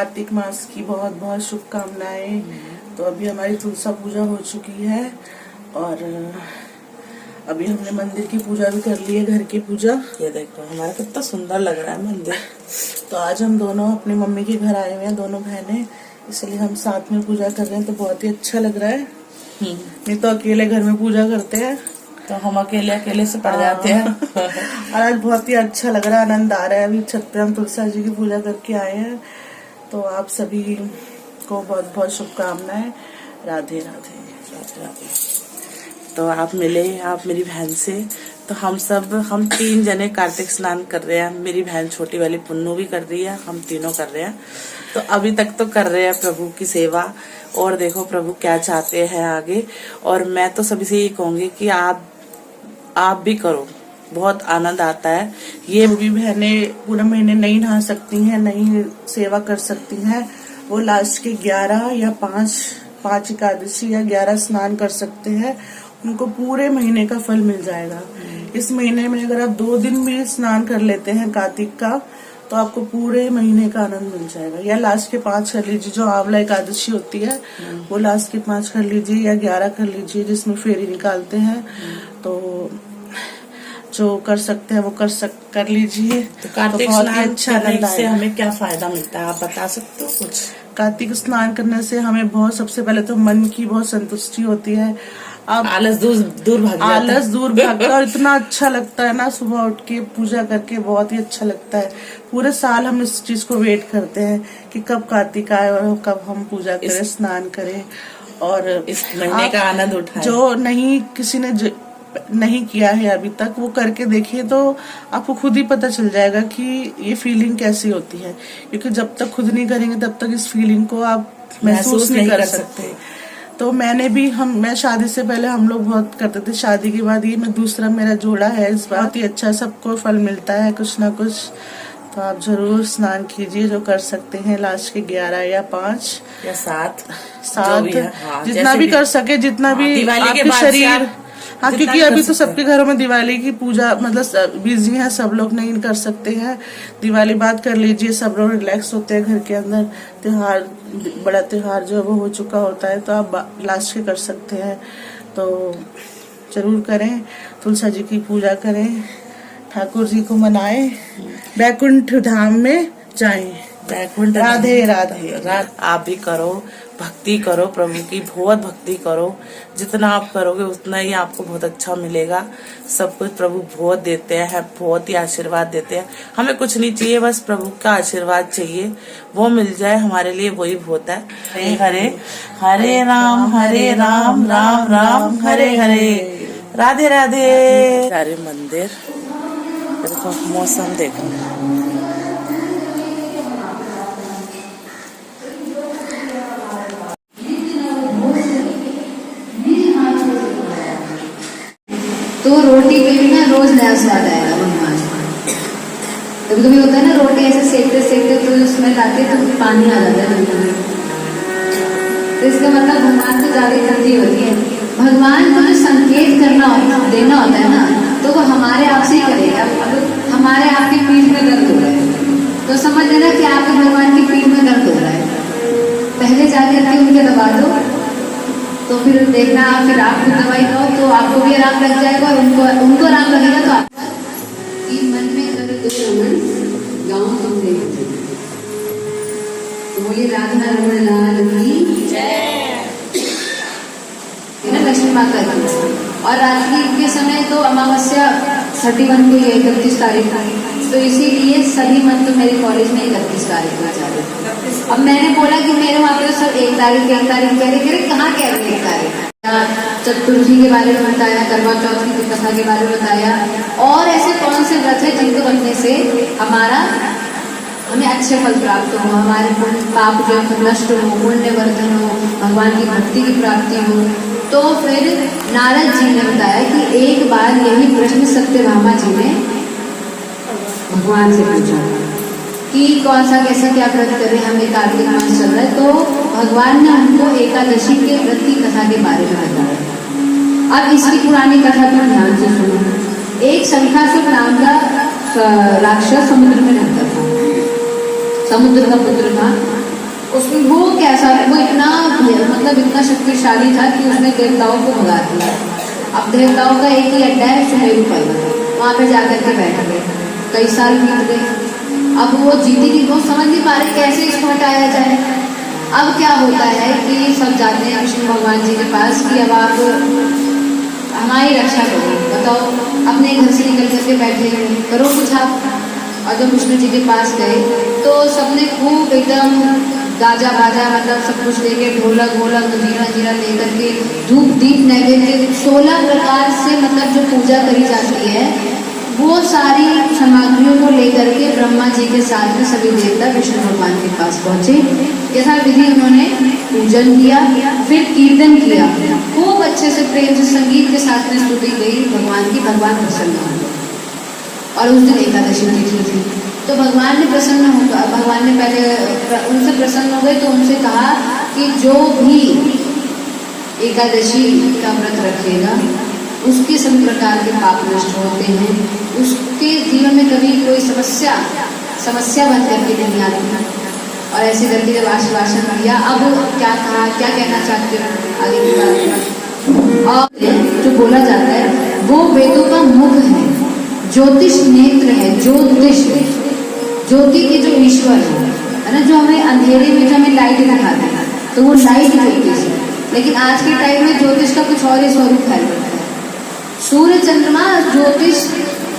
कार्तिक मास की बहुत बहुत शुभकामनाएं। तो अभी हमारी तुलसा पूजा हो चुकी है और अभी हमने मंदिर की पूजा भी कर ली है, घर की पूजा। ये देखो हमारा कितना सुंदर लग रहा है मंदिर। तो आज हम दोनों अपनी मम्मी के घर आए हुए हैं, दोनों बहनें, इसलिए हम साथ में पूजा कर रहे हैं। तो बहुत ही अच्छा लग रहा है। नहीं तो अकेले घर में पूजा करते हैं तो हम अकेले से पड़ जाते हैं। और आज बहुत ही अच्छा लग रहा है, आनंद आ रहा है। अभी छत पे हम तुलसा जी की पूजा करके आए हैं। तो आप सभी को बहुत बहुत शुभकामनाएं। राधे राधे राधे राधे। तो आप मिले, आप मेरी बहन से। तो हम 3 जने कार्तिक स्नान कर रहे हैं। मेरी बहन छोटी वाली पुन्नू भी कर रही है, हम तीनों कर रहे हैं। तो अभी तक तो कर रहे हैं प्रभु की सेवा, और देखो प्रभु क्या चाहते हैं आगे। और मैं तो सभी से यही कहूंगी कि आप भी करो, बहुत आनंद आता है। ये भी बहनें पूरे महीने नहीं नहा सकती हैं, नहीं सेवा कर सकती हैं, वो लास्ट के 11 या 5 एकादशी या 11 स्नान कर सकते हैं। उनको पूरे महीने का फल मिल जाएगा। इस महीने में अगर आप 2 दिन भी स्नान कर लेते हैं कार्तिक का, तो आपको पूरे महीने का आनंद मिल जाएगा। या लास्ट के 5 कर लीजिए, जो आंवला एकादशी होती है वो लास्ट के 5 कर लीजिए, या 11 कर लीजिए जिसमें फेरी निकालते हैं। तो जो कर सकते हैं वो कर लीजिए। तो कार्तिक स्नान अच्छा करने से हमें क्या फायदा मिलता है, आप बता सकते हो कुछ? कार्तिक स्नान करने से हमें बहुत, सबसे पहले तो मन की बहुत संतुष्टि होती है। आप आलस दूर भागता है और इतना अच्छा लगता है ना, सुबह उठ के पूजा करके बहुत ही अच्छा लगता है। पूरे साल हम इस चीज को वेट करते हैं कि कब कार्तिक आए और कब हम पूजा करें, स्नान करें और इस महीने का आनंद उठाएं। जो किसी ने नहीं किया है अभी तक, वो करके देखिए तो आपको खुद ही पता चल जाएगा कि ये फीलिंग कैसी होती है। क्योंकि जब तक खुद नहीं करेंगे तब तक इस फीलिंग को आप महसूस नहीं कर सकते। तो मैं शादी से पहले हम लोग बहुत करते थे। शादी के बाद ये दूसरा मेरा जोड़ा है, इस बहुत ही अच्छा, सबको फल मिलता है कुछ ना कुछ। तो आप जरूर स्नान कीजिए जो कर सकते हैं। लास्ट के 11 या 5 या 7 जितना भी कर सके, जितना भी आपके शरीर। हाँ, क्योंकि अभी तो सबके घरों में दिवाली की पूजा मतलब बिजी है, सब लोग नहीं कर सकते हैं। दिवाली बाद कर लीजिए, सब लोग रिलैक्स होते हैं घर के अंदर। त्योहार, बड़ा त्योहार जो है वो हो चुका होता है, तो आप लास्ट के कर सकते हैं। तो जरूर करें, तुलसा जी की पूजा करें, ठाकुर जी को मनाएं, बैकुंठ धाम में जाएं। राधे राधे। आप भी करो, भक्ति करो, प्रभु की बहुत भक्ति करो। जितना आप करोगे उतना ही आपको बहुत अच्छा मिलेगा। सब कुछ प्रभु बहुत देते हैं, बहुत ही आशीर्वाद देते हैं। हमें कुछ नहीं चाहिए, बस प्रभु का आशीर्वाद चाहिए, वो मिल जाए हमारे लिए, वही बहुत है। हरे हरे, हरे राम राम राम हरे हरे। राधे राधे। सारे मंदिर देखो, मौसम देखो, तो रोटी पे भी ना रोज नया स्वाद आएगा भगवान। कभी कभी होता है ना, रोटी ऐसे सेकते तो उसमें लाते तो पानी आ जाता है बिल्कुल। तो इसका मतलब भगवान को ज्यादा तरजीह होती है। भगवान को जो संकेत देना होता है ना, तो वो हमारे आप से ही करेगा। हमारे आपकी पीठ में दर्द हो रहा है तो समझ लेना कि आपके भगवान की पीठ में दर्द हो रहा है। पहले जाकर उनके दबा दो, तो फिर देखना फिर आप खुद दवाई खाओ तो आपको भी आराम लग जाएगा और उनको आराम लगेगा। तो आप मन में कर दो रमन गाँव तुमने, तो बोलिए राधा रमन लाल की जय। लक्ष्मी माता की। और रात्रि के समय तो अमावस्या 31 को, 31 तारीख को, तो इसीलिए सभी मंत्र मेरे कॉलेज में 31 तारीख को जा रहे। अब मैंने बोला कि मेरे वहाँ पे सब 1 तारीख कह रहे, कहाँ कह रहे 1 तारीख। चतुर्थी के बारे में बताया, करवा चौथ की कथा के बारे में बताया, और ऐसे कौन से व्रत है जिनको रखने से हमें अच्छे फल प्राप्त हो, हमारे पाप जो नष्ट हो, पुण्य वर्धन हो, भगवान की भक्ति की प्राप्ति हो। तो फिर नारद जी ने बताया कि एक बार यही प्रश्न सत्यभामा जी ने भगवान से पूछा कि कौन सा कैसा क्या व्रत करें, हमें कार्तिक मास चल रहा है। तो भगवान ने उनको एकादशी के व्रत की कथा के बारे में बताया। अब इसकी पुरानी कथा पर ध्यान से सुनो। एक शंखासुर नाम का राक्षस समुद्र में रहता था, समुद्र का पुत्र था। उसमें वो कैसा, वो इतना मतलब इतना शक्तिशाली था कि उसने देवताओं को भगा दिया। अब देवताओं का एक ही अड्डा है सुमेरु पर्वत, वहाँ पे जाकर के बैठ गए। कई साल बीत गए, अब वो जीती नहीं, वो समझ नहीं पा रहे कैसे इसको हटाया जाए। अब क्या होता है कि सब जाते हैं विष्णु भगवान जी के पास कि अब आप हमारी रक्षा करो, बताओ अपने घर से निकल करके बैठे हैं, करो कुछ आप। और जब विष्णु जी के पास गए तो सबने खूब एकदम गाजा बाजा मतलब सब कुछ लेके ढोलक वोलक जीरा जीरा लेकर के धूप दीप नैवेद्य 16 प्रकार से मतलब जो पूजा करी जाती है वो सारी सामग्रियों को लेकर के ब्रह्मा जी के साथ में सभी देवता विष्णु भगवान के पास पहुंचे। यथा विधि उन्होंने पूजन किया, फिर कीर्तन किया, खूब अच्छे से प्रेम से संगीत के साथ में स्तुति गई भगवान की। भगवान प्रसन्न हुए और उस दिन एकादशी तिथि थी, तो भगवान ने प्रसन्न हो, भगवान ने पहले उनसे प्रसन्न हो गए तो उनसे कहा कि जो भी एकादशी का व्रत रखेगा उसके सभी प्रकार के पाप नष्ट होते हैं, उसके जीवन में कभी कोई समस्या बन करके नहीं आती। और ऐसे करके जब आश्वासन दिया, अब क्या कहा, क्या कहना चाहते हो आगे की बात। और जो बोला जाता है वो वेदों का मुख है, ज्योतिष नेत्र है, ज्योति के जो ईश्वर है ना, जो हमें अंधेरे में जो हमें लाइट दिखाते हैं तो वो लाइट ज्योतिष है। लेकिन आज के टाइम में ज्योतिष का कुछ और ही स्वरूप फैल रहा है। सूर्य चंद्रमा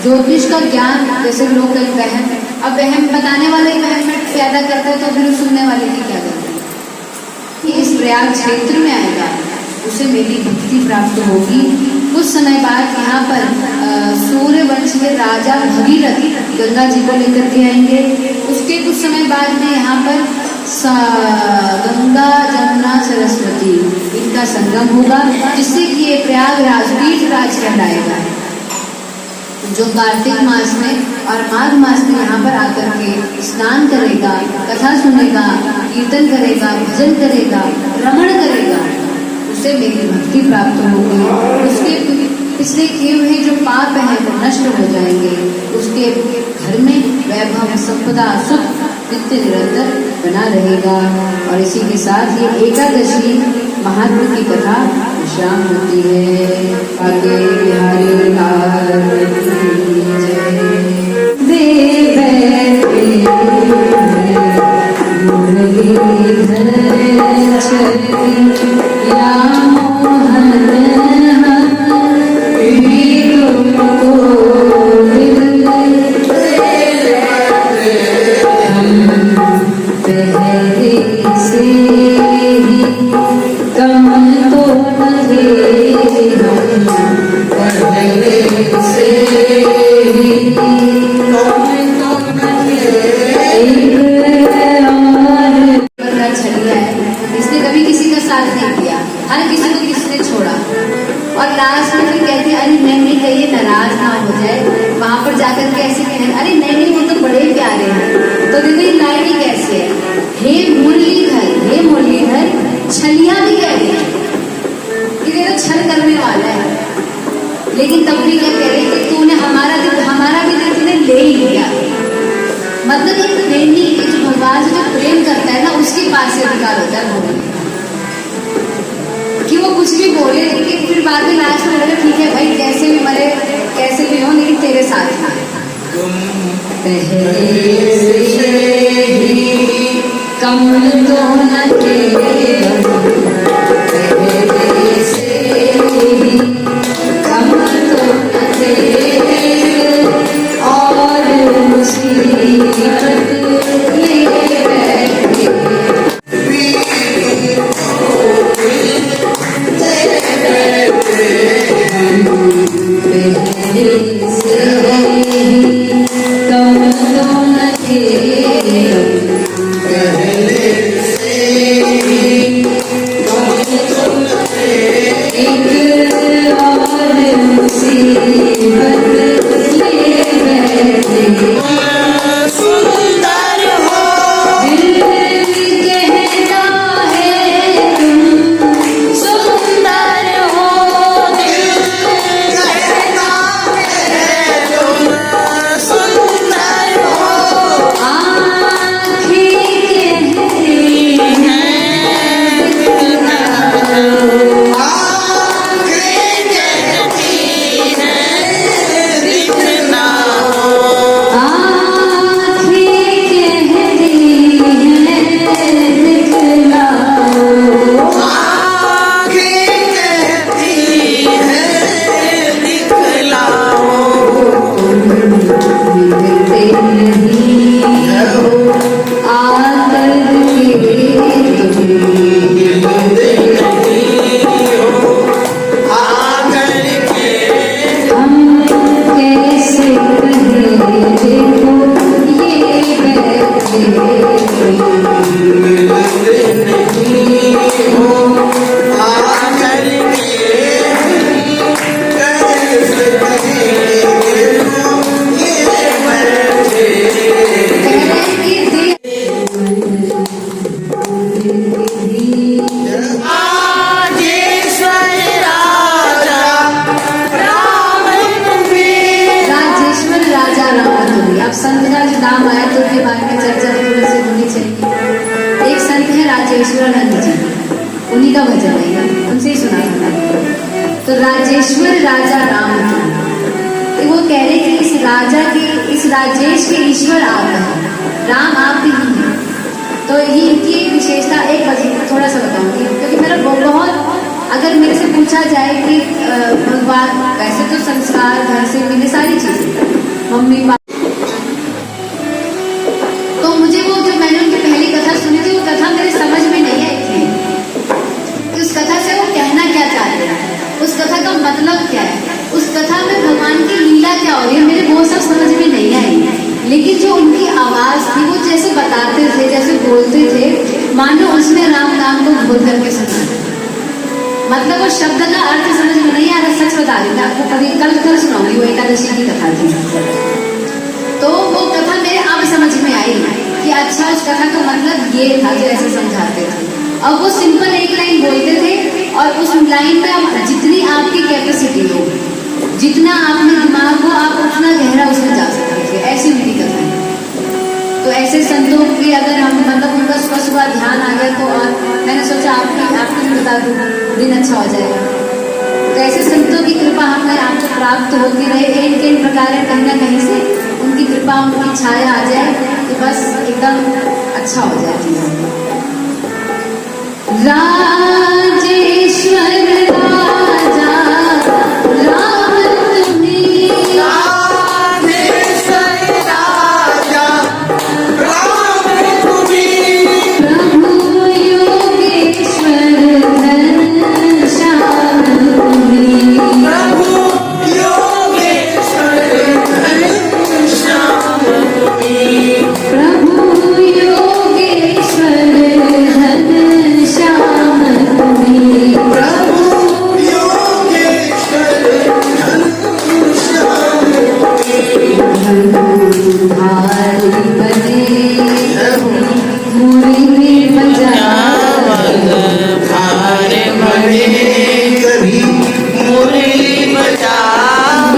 ज्योतिष का ज्ञान, जैसे लोग कहीं वहम, अब वहम बताने वाले वहम पैदा करता है तो फिर सुनने वाले की क्या गलती। इस प्रयाग क्षेत्र में आएगा उसे मेरी भक्ति प्राप्त होगी। कुछ समय बाद यहाँ पर सूर्य वंश के राजा भगीरथ गंगा जी को लेकर के आएंगे। उसके कुछ समय बाद में यहाँ पर गंगा जमुना सरस्वती इनका संगम होगा, जिससे कि ये प्रयागराज तीर्थराज कहलाएगा। जो कार्तिक मास में और माघ मास में यहाँ पर आकर के स्नान करेगा, कथा सुनेगा, कीर्तन करेगा, भजन करेगा, रमण करेगा, उसे मेरी भक्ति प्राप्त होगी। उसके पिछले किए हुए जो पाप हैं वो नष्ट हो जाएंगे। उसके घर में वैभव संपदा सुख नित्य निरंतर बना रहेगा। और इसी के साथ ये एकादशी महात्मा की कथा विश्राम होती है। आगे बिहारी लाल की जय। लेकिन तब भी क्या कह रहे कि तूने हमारा भी दिल तूने ले ही लिया। मतलब एक प्रेमी जो भगवान से जो प्रेम करता है ना, उसके पास से अधिकार होता है बोलने कि वो कुछ भी बोले, लेकिन फिर बाद में लास्ट में लगे ठीक है भाई, कैसे भी मरे कैसे भी हो, लेकिन तेरे साथ था। पहले से ही कम तो न पहले तो राजेश्वर राजा राम थे। तो वो कह रहे कि इस राजा के, इस राजेश के ईश्वर आप हैं, राम आप ही हैं। तो ये इनकी एक विशेषता, एक थोड़ा सा बताऊंगी, क्योंकि मेरा बहुत, अगर मेरे से पूछा जाए कि भगवान, वैसे तो संस्कार घर से मिले सारी चीजें, मम्मी पापा, तो मुझे वो जो मैंने उनकी पहली कथा सुनी थी, वो कथा मेरे समझ में नहीं आई थी कि उस कथा से वो कहना क्या चाहते हैं, उस कथा का मतलब क्या है, उस कथा में भगवान की लीला क्या हो रही है, मेरे वो सब समझ में नहीं आई। लेकिन जो उनकी आवाज थी, वो जैसे बताते थे, जैसे बोलते थे, मानो उसमें राम नाम को बोल करके सुना। मतलब वो शब्द का अर्थ समझ में नहीं आ रहा, सच बता रही थी आपको, कभी कल सुनाऊंगी, वो एकादशी की कथा थी। तो वो कथा मेरे अब समझ में आई कि अच्छा, उस कथा का मतलब ये था जो ऐसे समझाते थे। और वो सिंपल एक लाइन बोलते थे, और उस लाइन में आप जितनी आपकी कैपेसिटी हो, जितना आप में दिमाग हो, आप उतना गहरा उसमें जा सकते थे, ऐसी उनकी कथा है। तो ऐसे संतों की अगर हम, मतलब उनका सुबह सुबह ध्यान आ गया तो, और मैंने सोचा आपको भी बता दूँ, दिन अच्छा हो जाएगा। तो ऐसे संतों की कृपा हमें आपको प्राप्त होती रहे, इन प्रकार कहीं ना कहीं से उनकी कृपा, उनकी छाया आ जाए, तो बस एकदम अच्छा हो जाती है। राजेश्वर राजा राम तुम्हें, राजेश्वर राजा राम तुम्हें, प्रभु योगेश्वर घनश्याम तुम्हें, प्रभु योगेश्वर घनश्याम तुम्हें, प्रभु योगेश्वर घनश्याम तुम्हें, प्रभु योगेश्वर घनश्याम भारी बने मुरली बजावन, भारे बड़े कभी मुरली बजा,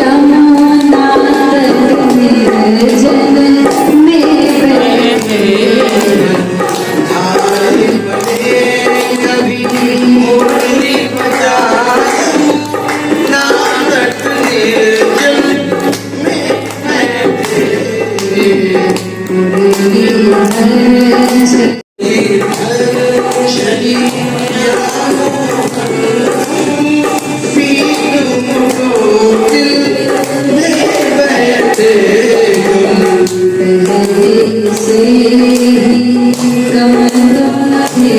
यमुना तट निर्जन में बैठे, भारे बड़े कभी मुरली बजा, नानक निर्जन में बैठे, मुरली हर्ष से ही कमलों थे,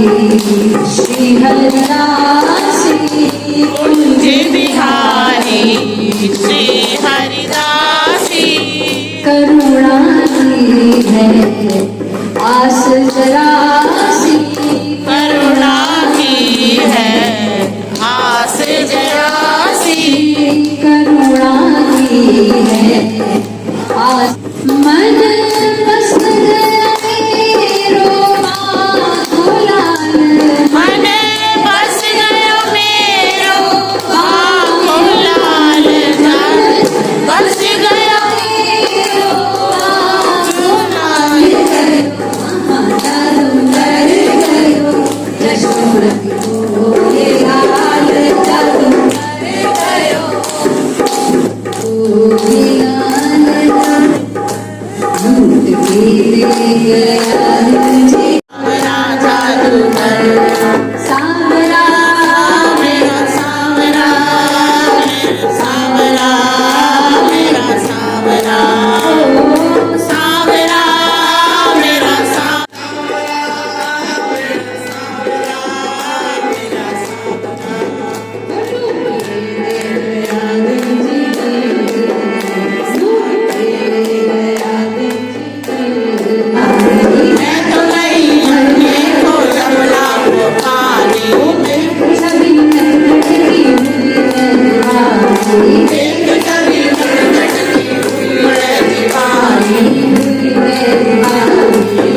श्री हरिदासी कुंज बिहारी श्री हरिदासी करुणा की है आस जरासी करुणा की है आस जरासी करुणा की है आस मन बस गया मेरो आँखों लाल मन बस गयो मेरो आँखों लाल बस गयो मेरो आँखों लाल जादूगर गयो यशोमती बोले लाल जादूगर गयो बोले लाल लूट के ले गया मुझे राजा जादूगर सांवरा मेरा सांवरा सांवरा मेरा सांवरा सांवरा मेरा मैं तो नहीं हमने को जमला को पानी सभी नट की हुई है एक कभी लटकी हुई दीवानी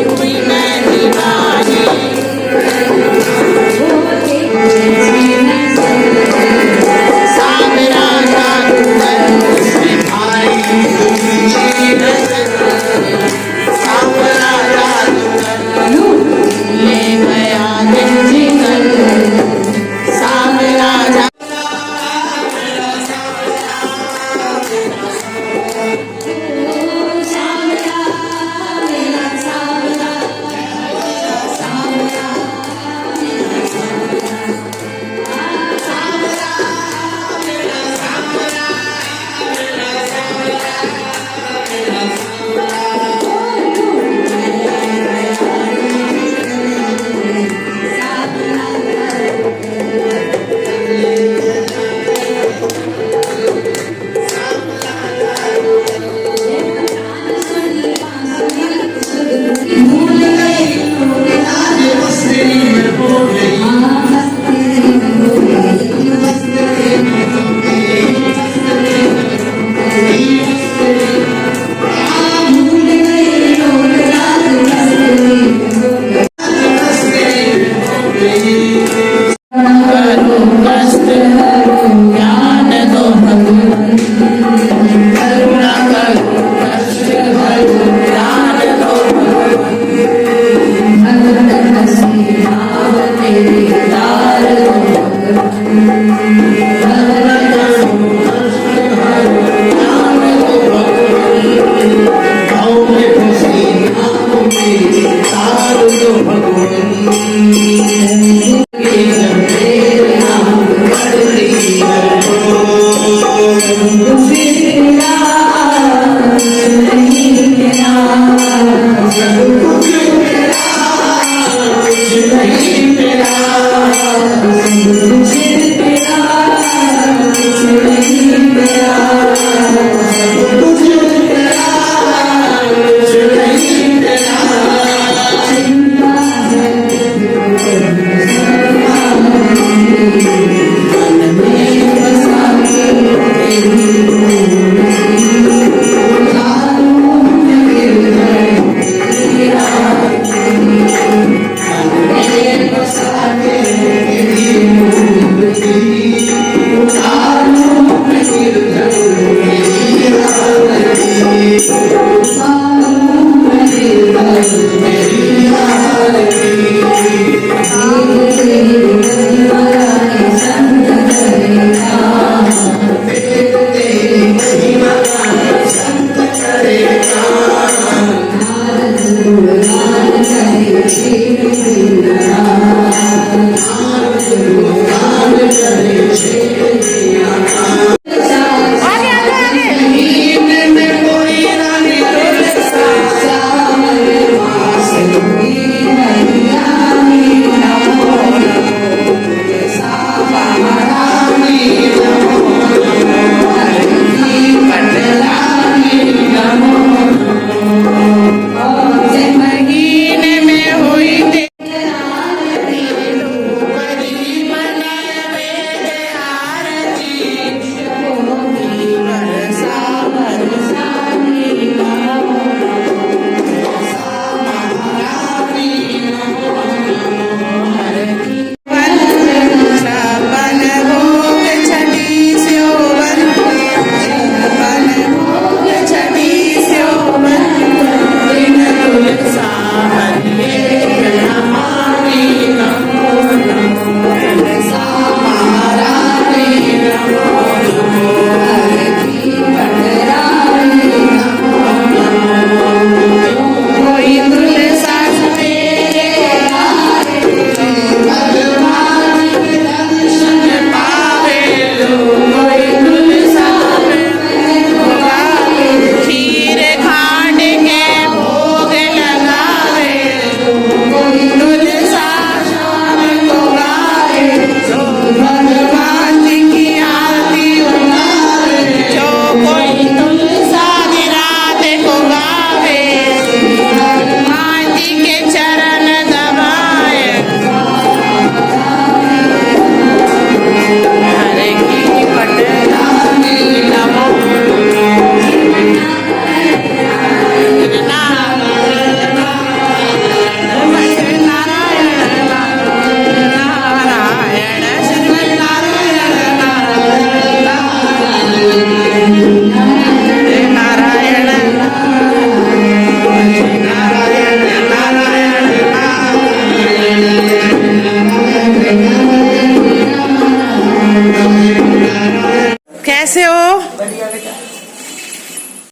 हुई मैं दीवानी सांवरा जादूगर उसमें भाई तुझी नजर सांवरा जादूगर ले गया दिल जिगर सांवरा करो कष्ट हरो